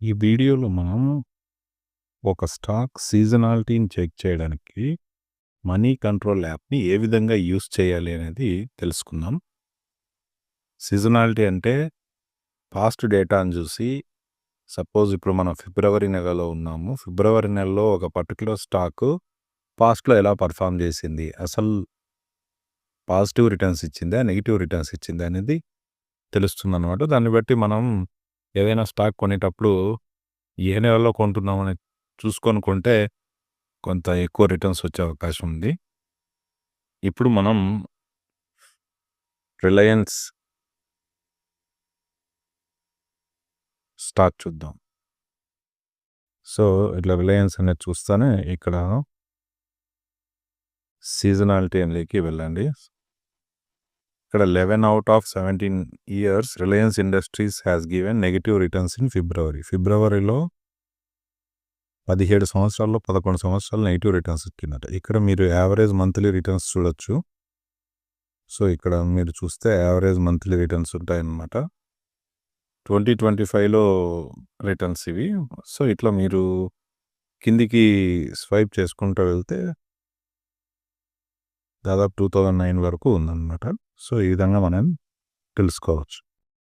ఈ వీడియోలో మనం ఒక స్టాక్ సీజనాలిటీని చెక్ చేయడానికి మనీ కంట్రోల్ యాప్‌ని ఏ విధంగా యూజ్ చేయాలి అనేది తెలుసుకుందాం. సీజనాలిటీ అంటే పాస్ట్ డేటాను చూసి సపోజ్ ఇప్పుడు మనం ఫిబ్రవరి నెలలో ఉన్నాము. ఫిబ్రవరి నెలలో ఒక పర్టిక్యులర్ స్టాకు పాస్ట్‌లో ఎలా పెర్ఫార్మ్ చేసింది? అసలు పాజిటివ్ రిటర్న్స్ ఇచ్చిందా? నెగెటివ్ రిటర్న్స్ ఇచ్చిందా? అనేది తెలుస్తుందనమాట. దాన్ని బట్టి మనం ఏదైనా స్టాక్ కొనేటప్పుడు ఏ నెలలో కొంటున్నామని చూసుకొని కొంటే కొంత ఎక్కువ రిటర్న్స్ వచ్చే అవకాశం ఉంది. ఇప్పుడు మనం రిలయన్స్ స్టాక్ చూద్దాం. సో, ఇట్లా రిలయన్స్ అనేది చూస్తేనే ఇక్కడ సీజనాలిటీ అనేకి వెళ్ళండి. ఇక్కడ 11 out of 17 years Reliance industries has given negative returns in February. ఫిబ్రవరిలో 17 సంవత్సరాల్లో 11 సంవత్సరాలు నెగెటివ్ రిటర్న్స్ ఇచ్చిందట. ఇక్కడ మీరు యావరేజ్ మంత్లీ రిటర్న్స్ చూడొచ్చు. సో, ఇక్కడ మీరు చూస్తే యావరేజ్ మంత్లీ రిటర్న్స్ ఉంటాయన్నమాట. 2025లో రిటర్న్స్ ఇవి. సో, ఇట్లా మీరు కిందికి స్వైప్ చేసుకుంటూ వెళ్తే దాదాపు 2009 వరకు ఉందన్నమాట. సో, ఈ విధంగా మనం తెలుసుకోవచ్చు.